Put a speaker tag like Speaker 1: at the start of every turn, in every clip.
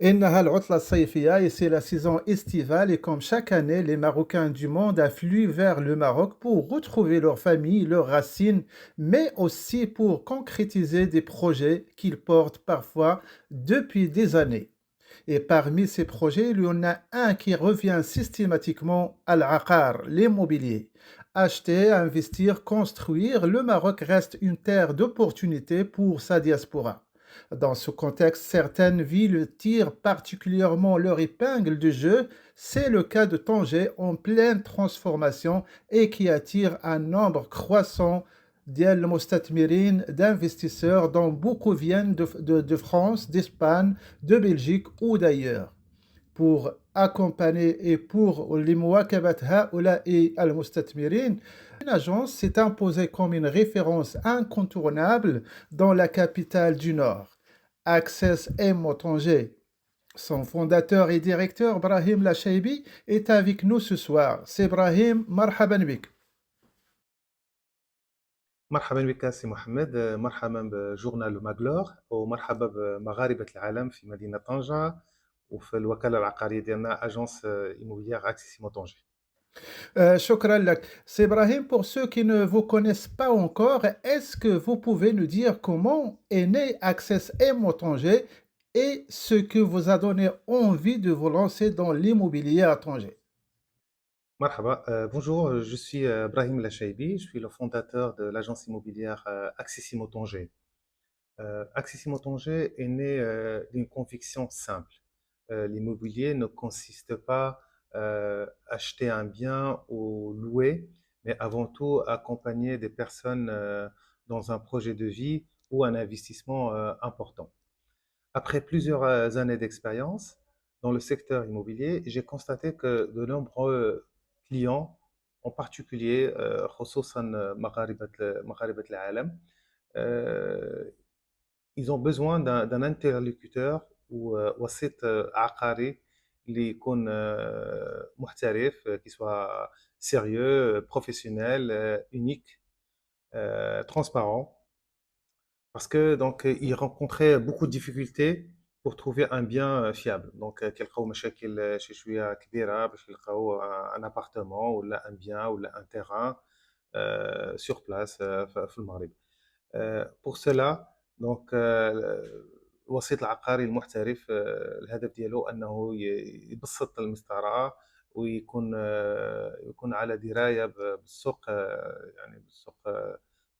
Speaker 1: إنها العطلة الصيفية et c'est la saison estivale et comme chaque année, les Marocains du monde affluent vers le Maroc pour retrouver leur famille, leurs racines, mais aussi pour concrétiser des projets qu'ils portent parfois depuis des années. Et parmi ces projets, il y en a un qui revient systématiquement à l'aqar, l'immobilier. Acheter, investir, construire, le Maroc reste une terre d'opportunités pour sa diaspora. Dans ce contexte, certaines villes tirent particulièrement leur épingle de jeu. C'est le cas de Tanger en pleine transformation et qui attire un nombre croissant d'investisseurs dont beaucoup viennent de France, d'Espagne, de Belgique ou d'ailleurs. Pour accompagner et pour les مواكبة هؤلاء المستثمرين, une agence s'est imposée comme une référence incontournable dans la capitale du Nord. Access M. Tanger. Son fondateur et directeur, Brahim Lachaibi, est avec nous ce soir. C'est Brahim, marhaban bik.
Speaker 2: مرحبا بك سي محمد، مرحبا بجورنال ماغلور، ومرحبا بمغاربة العالم في مدينة طنجة وفي الوكالة العقارية ديالنا اجونس ايموبيليير اكسيسيمو طنجة.
Speaker 1: Shukran lak. C'est Brahim, pour ceux qui ne vous connaissent pas encore, est-ce que vous pouvez nous dire comment est né Access M Tanger et ce qui vous a donné envie de vous lancer dans l'immobilier à Tanger?
Speaker 2: مرحبا. Bonjour, je suis Brahim Lachaibi, je suis le fondateur de l'agence immobilière Accessimo Tanger. Accessimo Tanger est né d'une conviction simple. L'immobilier ne consiste pas à acheter un bien ou louer, mais avant tout accompagner des personnes dans un projet de vie ou un investissement important. Après plusieurs années d'expérience dans le secteur immobilier, j'ai constaté que de nombreux clients, en particulier خصوصاً مغاربة العالم, euh, ils ont besoin d'un interlocuteur ou وسيط عقاري اللي يكون محترف, qui soit sérieux, professionnel, unique, transparent. Parce que donc ils rencontraient beaucoup de difficultés pour trouver un bien fiable. Donc كيلقاو مشاكل شي شوية كبيرة باش يلقاو un appartement ولا un bien ولا un terrain sur place في المغرب. Pour cela donc الوسيط العقاري المحترف الهدف ديالو أنه يبسط المسطرة ويكون يكون على دراية بالسوق, يعني بالسوق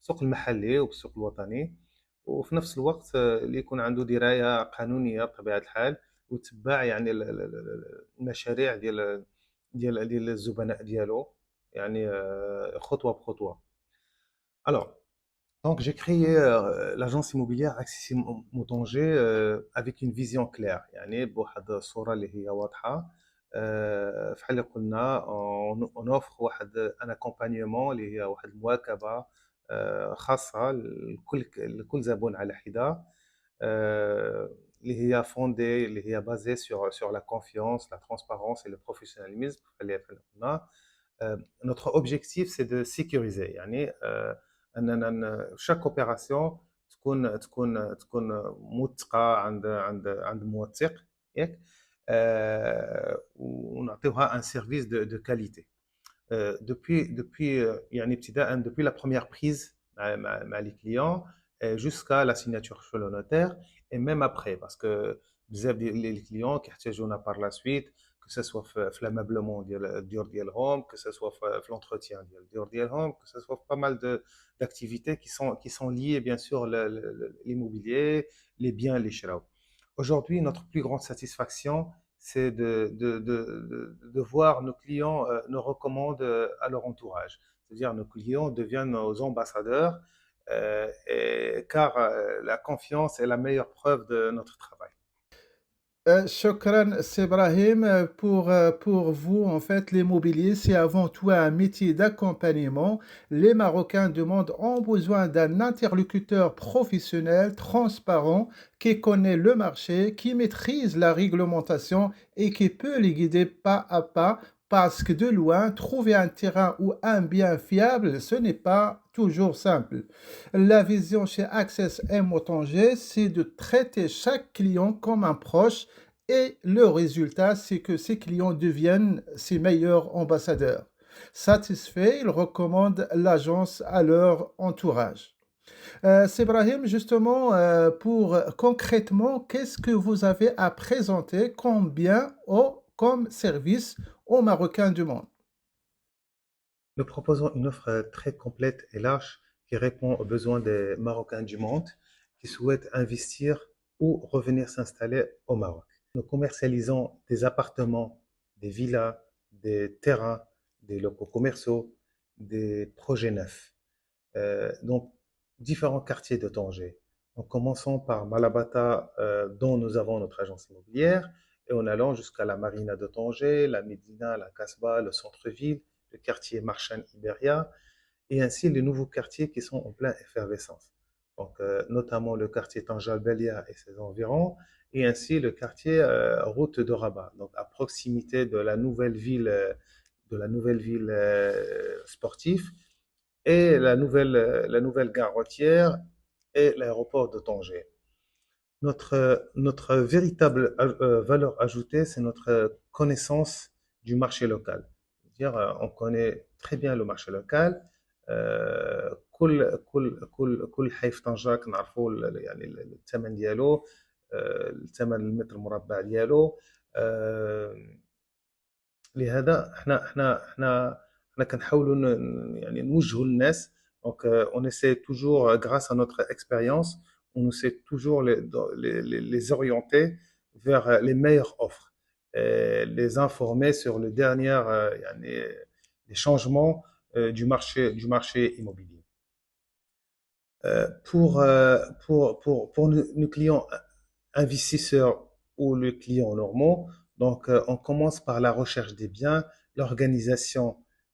Speaker 2: السوق المحلي وبالسوق الوطني, وفي نفس الوقت اللي يكون عنده دراية قانونية بطبيعة الحال ويتبع يعني المشاريع ديال الزبناء ديالو, يعني خطوة بخطوة. Alors, donc j'ai créé l'agence immobilière Axis Moutanger avec une vision claire, يعني بواحد الصورة اللي هي واضحة. فحال اللي قلنا on offre واحد un accompagnement اللي هي واحد المواكبة خاصة لكل زبون على حدة, اللي هي fondée, اللي هي basée sur la confiance, la transparence et le professionnalisme. فحال اللي قلنا notre objectif c'est de sécuriser, يعني اننا chaque opération تكون موثقه عند موثق ياك, ونعطيوها un service de qualité. Depuis يعني ابتداء depuis la première prise مع les clients jusqu'à la signature chez le notaire et même après, parce que بزاف ديال les clients كيحتاجونا par la suite, que ce soit في l'ameublement ديال الديور ديالهم, que ce soit في l'entretien ديال الديور ديالهم, que ce soit pas mal d'activités qui sont liées bien sûr l'immobilier, les biens, les chraou. Aujourd'hui, notre plus grande satisfaction, c'est de voir nos clients nous recommandent à leur entourage. C'est-à-dire nos clients deviennent nos ambassadeurs, car la confiance est la meilleure preuve de notre travail.
Speaker 1: Shukran, c'est Brahim. Pour vous, en fait, l'immobilier, c'est avant tout un métier d'accompagnement. Les Marocains demandent, ont besoin d'un interlocuteur professionnel, transparent, qui connaît le marché, qui maîtrise la réglementation et qui peut les guider pas à pas. Parce que de loin, trouver un terrain ou un bien fiable, ce n'est pas toujours simple. La vision chez Access M Tanger, c'est de traiter chaque client comme un proche Et le résultat, c'est que ces clients deviennent ses meilleurs ambassadeurs. Satisfaits, ils recommandent l'agence à leur entourage. C'est Brahim, justement, pour concrètement, qu'est-ce que vous avez à présenter comme bien ou comme service aux Marocains du monde?
Speaker 2: Nous proposons une offre très complète et large qui répond aux besoins des Marocains du monde qui souhaitent investir ou revenir s'installer au Maroc. Nous commercialisons des appartements, des villas, des terrains, des locaux commerciaux, des projets neufs. Donc, différents quartiers de Tanger. En commençant par Malabata, dont nous avons notre agence immobilière, et en allant jusqu'à la marina de Tanger, la Médina, la Casbah, le centre-ville, le quartier Marchand Iberia, et ainsi les nouveaux quartiers qui sont en pleine effervescence. Donc, notamment le quartier Tanger Belia et ses environs, et ainsi le quartier Route de Rabat, donc à proximité de la nouvelle ville sportive et la nouvelle gare routière et l'aéroport de Tanger. Notre véritable valeur ajoutée, c'est notre connaissance du marché local. C'est-à-dire, on connaît très bien le marché local. كل حي في طنجة كنعرفوا يعني الثمن ديالو، الثمن المتر مربع ديالو. لهذا احنا كنحاولوا يعني نوجهوا للناس. Donc, on essaie toujours, grâce à notre expérience, on essaie toujours les orienter vers les meilleures offres, et les informer sur le dernier, يعني, les changements du marché immobilier. Pour nos clients investisseurs ou les clients normaux, donc on commence par la recherche des biens, l'organisation,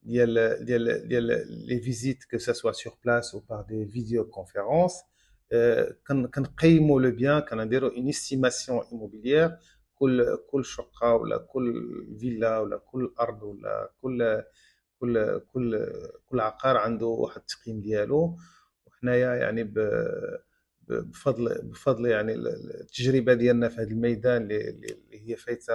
Speaker 2: les visites, que ce soit sur place ou par des vidéoconférences. كنقيموا le bien, كنديروا une estimation immobilière. كل شقة ولا كل فيلا ولا كل أرض ولا كل عقار عنده واحد التقييم ديالو. وحنايا يعني بفضل يعني التجربه ديالنا في هذا الميدان اللي هي فايته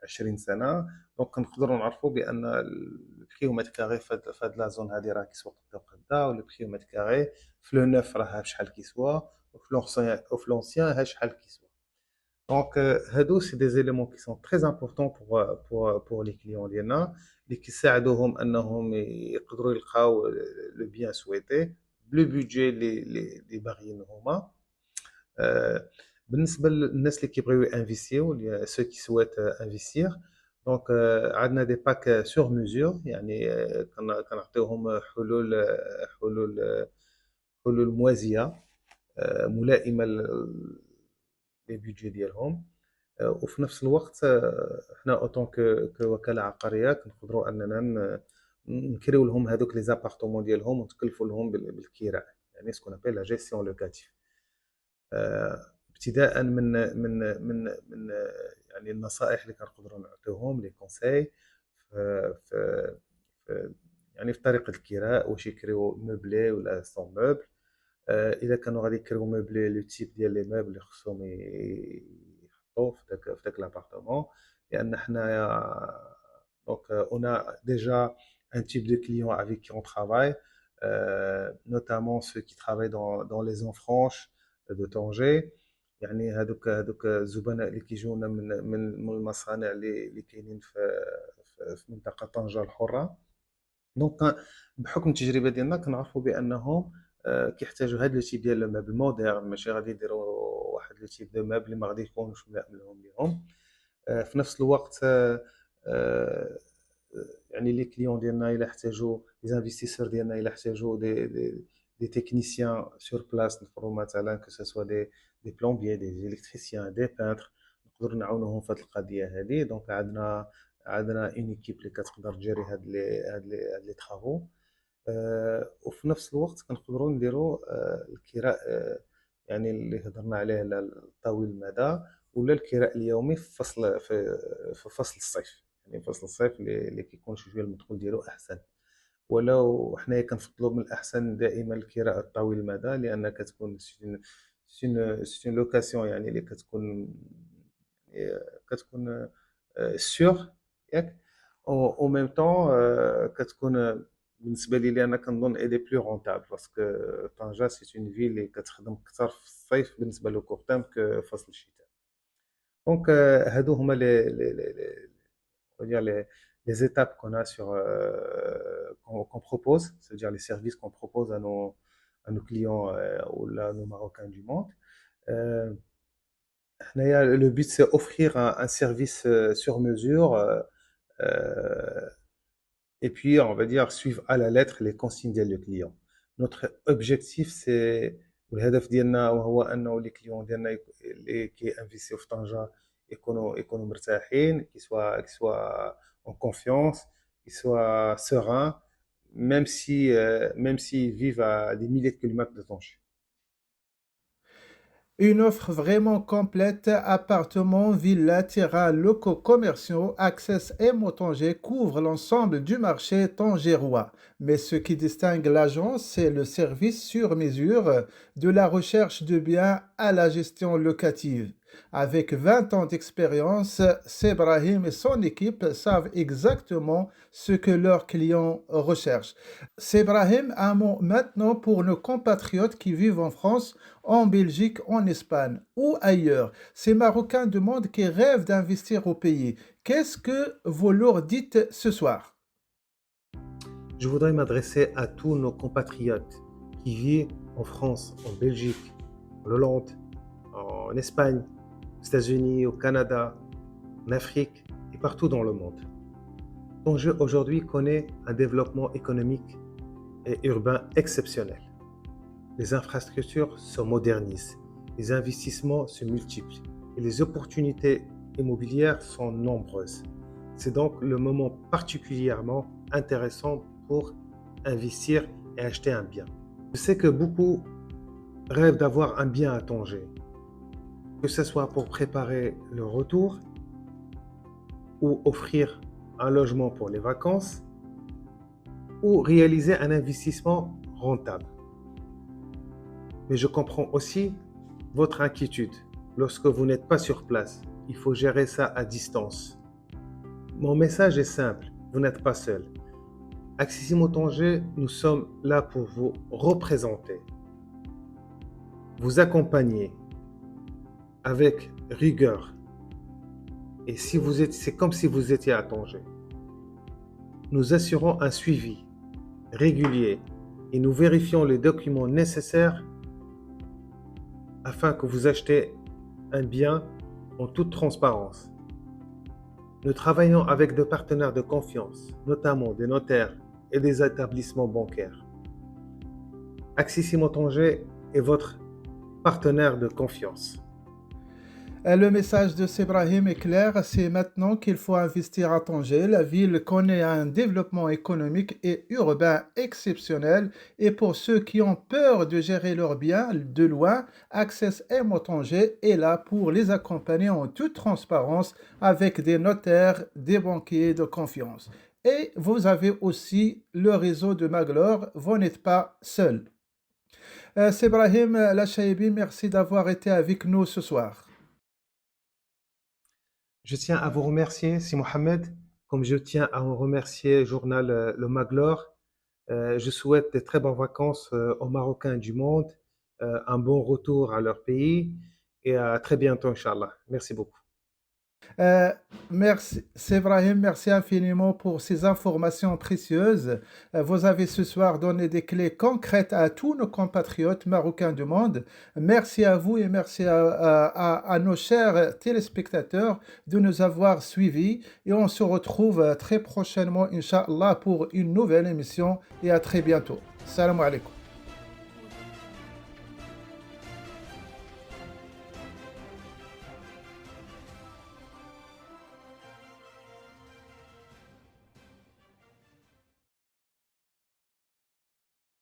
Speaker 2: 20 سنه، دونك كنقدروا نعرفوا بان الكيلومتر كاري في هذه لا زون هذه راه كيسوى قدا وقدا، ولا الكيلومتر كاري في لو نوف راه بشحال كيسوى، وفي لونسيان ها شحال كيسوى. دونك هادو سي دي زيليمون كي سون تري امبورطون بور لي كليون ديالنا، اللي كيساعدوهم انهم يقدروا يلقاو لو بيان سويتي بلو بودجي اللي باغيين هما. آه، بالنسبه للناس اللي كيبغيو انفيستيو، سو كي سويت انفيستير، دونك عندنا دي باك سور ميزور، يعني كنعطيوهم حلول موازيه ملائمه للبيدجي ديالهم. وفي نفس الوقت حنا اوتون كوكاله عقاريه كنقدروا اننا نكريو لهم هذوك لي زابارتمون ديالهم ونتكلفوا لهم بالكراء، يعني سكون ابل لا جيستيون لوكاتيف. ابتداء من يعني النصائح اللي كنقدروا نعطيوهم لي كونساي في يعني في طريقه الكراء، واش يكريو موبلي ولا سون موبل. اذا كانوا غادي يكريو موبلي، لو تيب ديال لي موبل اللي خصهم يحطوا في داك لابارتمون، لان حنايا دونك اون ا ديجا un type de clients avec qui on travaille, notamment ceux qui travaillent dans les zones franches de Tanger. يعني هذوك الزبناء اللي كيجونا من المصانع اللي كاينين في منطقه طنجة الحره. دونك بحكم التجربه ديالنا كنعرفوا بانهم كيحتاجوا هذا لو تيب ديال المبل موديرن، ماشي غادي يديروا واحد لو تيب دو مبل اللي ما غادي يكونوش ملائم لهم. في نفس الوقت يعني لي كليون ديالنا الا احتاجوا، لي انفستيسور ديالنا الا احتاجوا دي تكنيسيان سور بلاص، نفرضوا مثلا كو سوا دي بلومبيي، دي الكتريسيان، دي بانتر، نقدروا نعاونوهم في هذه القضيه هذه. دونك عندنا اون ايكيب اللي كتقدر تجري هاد لي طرافو. وفي نفس الوقت كنقدروا نديروا الكراء، يعني اللي هضرنا عليه طويل المدى، ولا الكراء اليومي في فصل الصيف. يعني فصل الصيف اللي كيكون شويه المدخول ديالو احسن، ولو حنايا كنفضلوا من الاحسن دائما الكراء الطويل المدى، لان كتكون سي لوكاسيون يعني اللي كتكون كتكون سيغ ياك. او ميم طون كتكون بالنسبه لي انا كنظن اي دي بلو رونتابل باسكو طنجة سي اون فيل اللي كتخدم اكثر في الصيف بالنسبه لو كور تيرم كو فصل الشتاء. دونك هادو هما on va dire les étapes qu'on a qu'on propose, c'est-à-dire les services qu'on propose à nos clients ou là, nos Marocains du monde. Euh, le but, c'est offrir un service sur mesure euh, et puis, on va dire, suivre à la lettre les consignes du client. Notre objectif, c'est والهدف ديالنا وهو انه les clients ديالنا اللي كينفيستيو في طنجة يكونوا مرتاحين qu'ils soient en confiance, qu'ils soient sereins, même s'ils vivent à des milliers de kilomètres de Tanger.
Speaker 1: Une offre vraiment complète, appartements, villas, terrains, locaux commerciaux, Access M au Tanger couvre l'ensemble du marché tangérois. Mais ce qui distingue l'agence, c'est le service sur mesure, de la recherche de biens à la gestion locative. Avec 20 ans d'expérience, Sebrahim et son équipe savent exactement ce que leurs clients recherchent. Sebrahim, un mot maintenant pour nos compatriotes qui vivent en France, en Belgique, en Espagne ou ailleurs. Ces Marocains du monde qui rêvent d'investir au pays. Qu'est-ce que vous leur dites ce soir?
Speaker 2: Je voudrais m'adresser à tous nos compatriotes qui vivent en France, en Belgique, en Hollande, en Espagne, aux États-Unis, au Canada, en Afrique et partout dans le monde. Tanger aujourd'hui connaît un développement économique et urbain exceptionnel. Les infrastructures se modernisent, les investissements se multiplient et les opportunités immobilières sont nombreuses. C'est donc le moment particulièrement intéressant pour investir et acheter un bien. Je sais que beaucoup rêvent d'avoir un bien à Tanger, que ce soit pour préparer le retour ou offrir un logement pour les vacances ou réaliser un investissement rentable. Mais je comprends aussi votre inquiétude lorsque vous n'êtes pas sur place. Il faut gérer ça à distance. Mon message est simple, vous n'êtes pas seul. Accessimo Tanger, nous sommes là pour vous représenter, vous accompagner avec rigueur. Et si c'est comme si vous étiez à Tanger. Nous assurons un suivi régulier et nous vérifions les documents nécessaires afin que vous achetez un bien en toute transparence. Nous travaillons avec des partenaires de confiance, notamment des notaires et des établissements bancaires. Accessimo Tanger est votre partenaire de confiance.
Speaker 1: Le message de Sebrahim est clair, c'est maintenant qu'il faut investir à Tanger. La ville connaît un développement économique et urbain exceptionnel et pour ceux qui ont peur de gérer leurs biens de loin, Access M au Tanger est là pour les accompagner en toute transparence avec des notaires, des banquiers de confiance. Et vous avez aussi le réseau de Maglor, vous n'êtes pas seul. Sebrahim Lachaibi, merci d'avoir été avec nous ce soir.
Speaker 2: Je tiens à vous remercier, Si Mohamed, comme je tiens à remercier le journal Le Maglor. Je souhaite de très bonnes vacances aux Marocains du monde, un bon retour à leur pays et à très bientôt, Inch'Allah. Merci beaucoup.
Speaker 1: Merci, Sébrahim, merci infiniment pour ces informations précieuses. Vous avez ce soir donné des clés concrètes à tous nos compatriotes marocains du monde. Merci à vous et merci à nos chers téléspectateurs de nous avoir suivis. Et on se retrouve très prochainement, Inch'Allah, pour une nouvelle émission et à très bientôt. Salam alaikum.